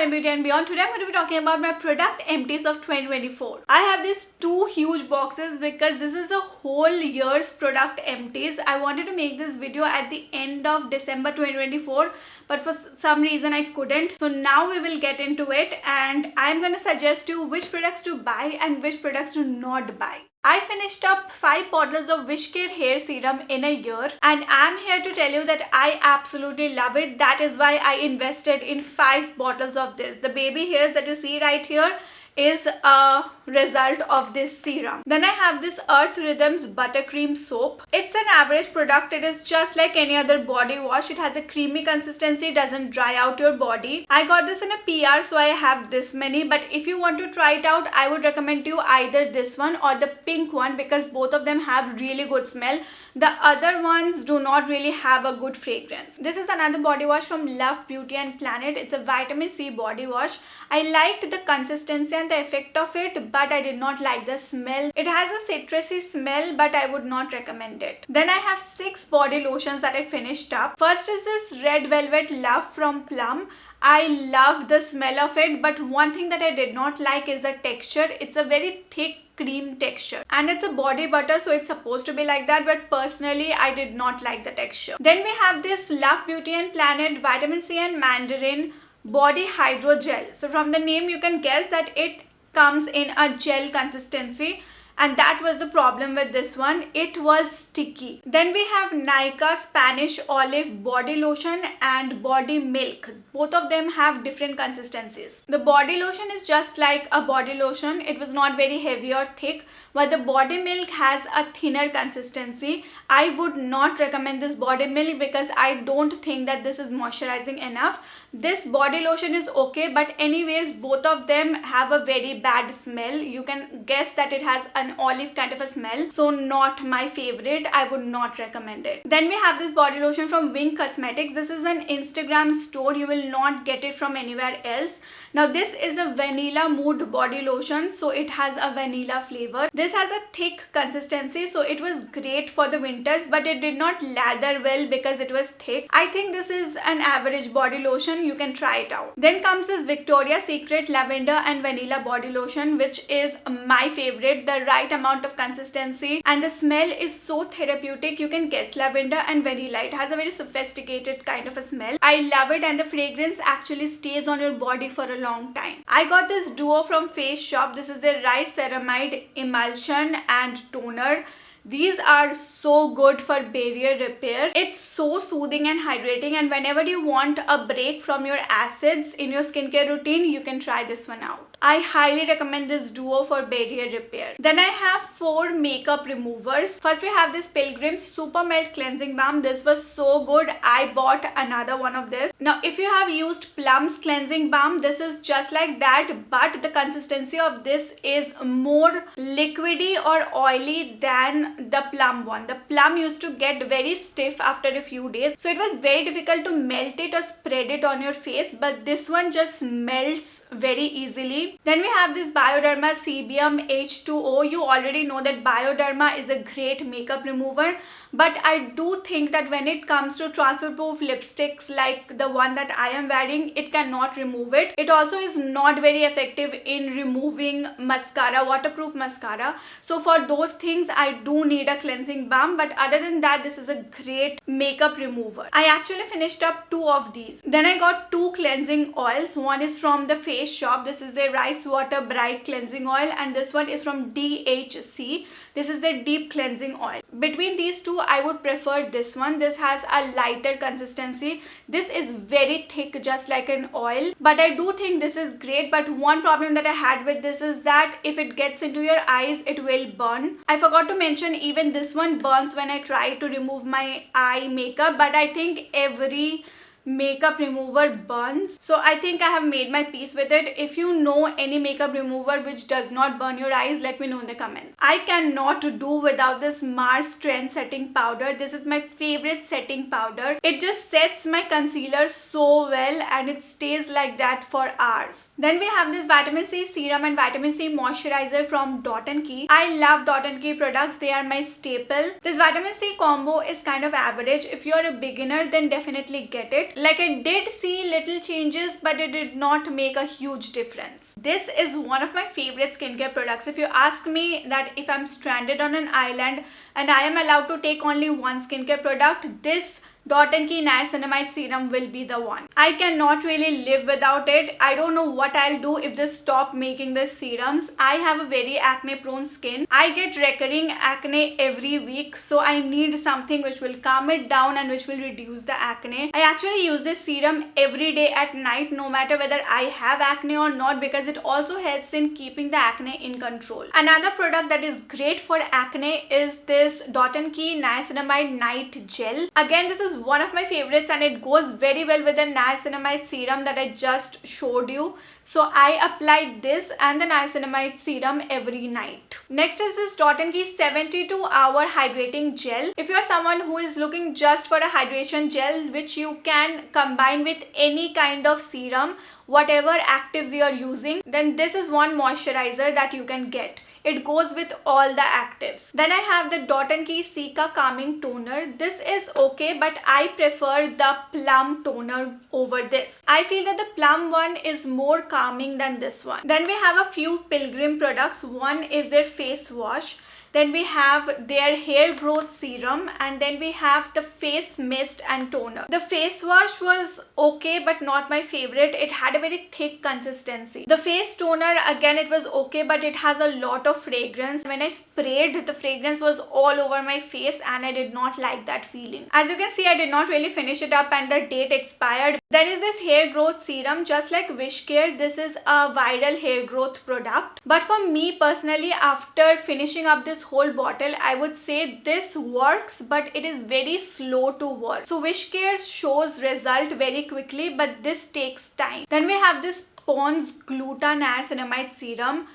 Smiling Beauty and Beyond. Today I'm going to be talking about my product empties of 2024. I have these two huge boxes because this is a whole year's product empties. I wanted to make this video at the end of December 2024, but for some reason I couldn't. So now we will get into it and I'm going to suggest you which products to buy and which products to not buy. I finished up 5 bottles of Wishcare hair serum in a year and I'm here to tell you that I absolutely love it. That is why I invested in 5 bottles of this. The baby hairs that you see right here is a result of this serum. Then I have this Earth Rhythms Buttercream soap. It's an average product. It is just like any other body wash. It has a creamy consistency, doesn't dry out your body. I got this in a PR, so I have this many, but if you want to try it out, I would recommend you either this one or the pink one because both of them have really good smell. The other ones do not really have a good fragrance. This is another body wash from Love Beauty and Planet. It's a vitamin C body wash. I liked the consistency and the effect of it, but I did not like the smell. It has a citrusy smell, but I would not recommend it. Then I have 6 body lotions that I finished up. First is this Red Velvet Love from Plum. I love the smell of it, but one thing that I did not like is the texture. It's a very thick cream texture and it's a body butter, so it's supposed to be like that, but personally I did not like the texture. Then we have this Love Beauty and Planet Vitamin C and Mandarin Body Hydro Gel. So from the name you can guess that it comes in a gel consistency, and that was the problem with this one. It was sticky. Then we have Nykaa Spanish Olive Body Lotion and Body Milk. Both of them have different consistencies. The body lotion is just like a body lotion. It was not very heavy or thick, but the body milk has a thinner consistency. I would not recommend this body milk because I don't think that this is moisturizing enough. This body lotion is okay, but anyways both of them have a very bad smell. You can guess that it has an olive kind of a smell, so not my favorite. I would not recommend it. Then we have this body lotion from Wink Cosmetics. This is an Instagram store. You will not get it from anywhere else. Now this is a vanilla mood body lotion, so it has a vanilla flavor. This has a thick consistency, so it was great for the winters, but it did not lather well because it was thick. I think this is an average body lotion. You can try it out. Then comes this Victoria's Secret Lavender and Vanilla body lotion, which is my favorite. The right amount of consistency and the smell is so therapeutic. You can guess lavender and vanilla. It has a very sophisticated kind of a smell. I love it, and the fragrance actually stays on your body for a long time. I got this duo from Face Shop. This is the Rice Ceramide Emulsion and Toner. These are so good for barrier repair. It's so soothing and hydrating, and whenever you want a break from your acids in your skincare routine, you can try this one out. I highly recommend this duo for barrier repair. Then I have 4 makeup removers. First we have this Pilgrim's Super Melt Cleansing Balm. This was so good. I bought another one of this. Now if you have used Plum's Cleansing Balm, this is just like that, but the consistency of this is more liquidy or oily than the Plum one. The Plum used to get very stiff after a few days, so it was very difficult to melt it or spread it on your face, but this one just melts very easily. Then we have this Bioderma Sebium H2O. You already know that Bioderma is a great makeup remover, but I do think that when it comes to transfer proof lipsticks like the one that I am wearing, it cannot remove it. It also is not very effective in removing mascara, waterproof mascara. So for those things I do need a cleansing balm, but other than that this is a great makeup remover. I actually finished up 2 of these. Then I got 2 cleansing oils. One is from the Face Shop. This is the Rice Water Bright Cleansing Oil, and this one is from DHC. This is the Deep Cleansing Oil. Between these two I would prefer this one. This has a lighter consistency. This is very thick, just like an oil, but I do think this is great. But one problem that I had with this is that if it gets into your eyes, it will burn. I forgot to mention, even this one burns when I try to remove my eye makeup, but I think every makeup remover burns, so I think I have made my peace with it. If you know any makeup remover which does not burn your eyes, let me know in the comments. I cannot do without this Mars Trend Setting Powder. This is my favorite setting powder. It just sets my concealer so well and it stays like that for hours. Then we have this Vitamin C Serum and Vitamin C Moisturizer from Dot & Key. I love Dot & Key products. They are my staple. This Vitamin C combo is kind of average. If you are a beginner, then definitely get it. Like I did see little changes, but it did not make a huge difference. This is one of my favorite skincare products. If you ask me that if I'm stranded on an island and I am allowed to take only one skincare product, this Dot & Key Niacinamide Serum will be the one. I cannot really live without it. I don't know what I'll do if they stop making the serums. I have a very acne prone skin. I get recurring acne every week, so I need something which will calm it down and which will reduce the acne. I actually use this serum every day at night, no matter whether I have acne or not, because it also helps in keeping the acne in control. Another product that is great for acne is this Dot & Key Niacinamide Night Gel. Again, this is one of my favorites and it goes very well with the niacinamide serum that I just showed you. So I applied this and the niacinamide serum every night. Next is this Dot & Key 72-hour hydrating gel. If you are someone who is looking just for a hydration gel which you can combine with any kind of serum, whatever actives you are using, then this is one moisturizer that you can get. It goes with all the actives. Then I have the Dot & Key Cica Calming Toner. This is okay, but I prefer the Plum Toner over this. I feel that the Plum one is more calming than this one. Then we have a few Pilgrim products. One is their face wash. Then we have their hair growth serum, and then we have the face mist and toner. The face wash was okay but not my favorite. It had a very thick consistency. The face toner, again, it was okay, but it has a lot of fragrance. When I sprayed, the fragrance was all over my face and I did not like that feeling. As you can see, I did not really finish it up and the date expired. Then is this hair growth serum. Just like Wishcare, this is a viral hair growth product. But for me personally, after finishing up this whole bottle, I would say this works, but it is very slow to work. So Wishcare shows result very quickly, but this takes time. Then we have this Pond's Gluta-Niacinamide Serum.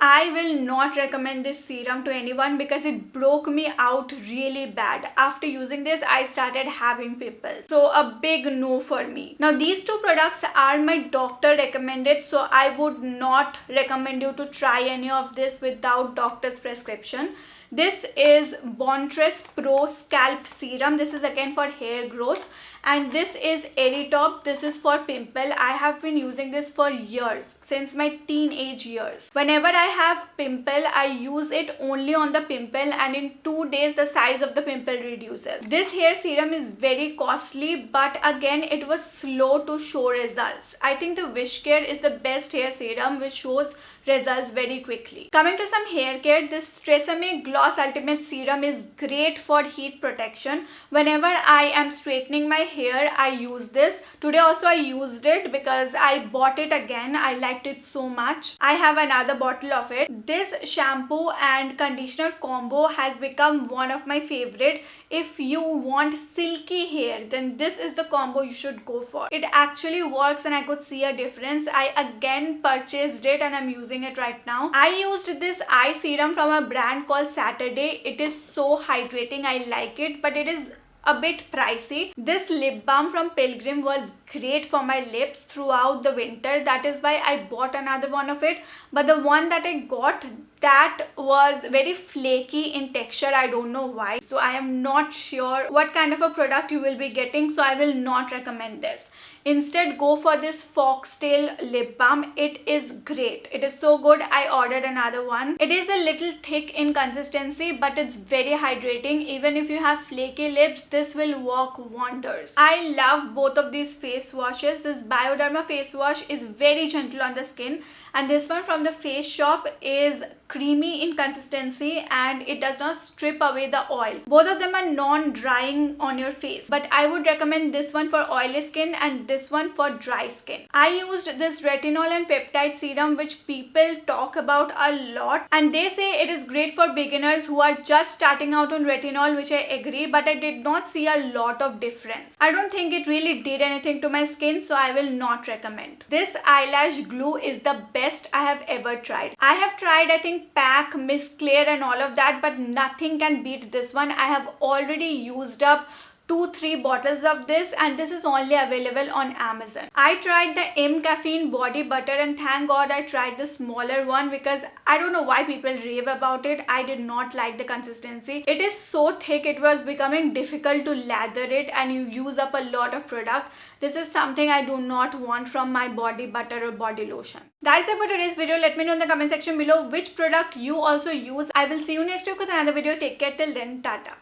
I will not recommend this serum to anyone because it broke me out really bad. After using this, I started having pimples. So a big no for me. Now these two products are my doctor recommended, so I would not recommend you to try any of this without doctor's prescription. This is Bontress Pro Scalp Serum. This is again for hair growth. And this is Eritop. This is for pimple. I have been using this for years, since my teenage years. Whenever I have pimple, I use it only on the pimple, and in 2 days the size of the pimple reduces. This hair serum is very costly, but again it was slow to show results. I think the Wishcare is the best hair serum which shows results very quickly. Coming to some hair care, this Tresemme Gloss Ultimate Serum is great for heat protection. Whenever I am straightening my hair, I use this. Today also I used it because I bought it again. I liked it so much. I have another bottle of it. This shampoo and conditioner combo has become one of my favorite. If you want silky hair, then this is the combo you should go for. It actually works and I could see a difference. I again purchased it and I'm using it right now. I used this eye serum from a brand called Saturday. It is so hydrating. I like it, but it is a bit pricey. This lip balm from Pilgrim was great for my lips throughout the winter. That is why I bought another one of it. But the one that I got, that was very flaky in texture. I don't know why. So I am not sure what kind of a product you will be getting. So I will not recommend this. Instead, go for this Foxtail lip balm. It is great. It is so good. I ordered another one. It is a little thick in consistency, but it's very hydrating. Even if you have flaky lips, this will work wonders. I love both of these face washes. This Bioderma face wash is very gentle on the skin, and this one from the Face Shop is creamy in consistency and it does not strip away the oil. Both of them are non-drying on your face, but I would recommend this one for oily skin and this one for dry skin. I used this retinol and peptide serum which people talk about a lot, and they say it is great for beginners who are just starting out on retinol, which I agree, but I did not see a lot of difference. I don't think it really did anything to my skin, so I will not recommend. This eyelash glue is the best I have ever tried. I have tried, I think, Pack, Miss Claire and all of that, but nothing can beat this one. I have already used up 2-3 bottles of this, and this is only available on Amazon. I tried the M Caffeine body butter, and thank God I tried the smaller one because I don't know why people rave about it. I did not like the consistency. It is so thick, it was becoming difficult to lather it and you use up a lot of product. This is something I do not want from my body butter or body lotion. That's it for today's video. Let me know in the comment section below which product you also use. I will see you next week with another video. Take care till then. Tata.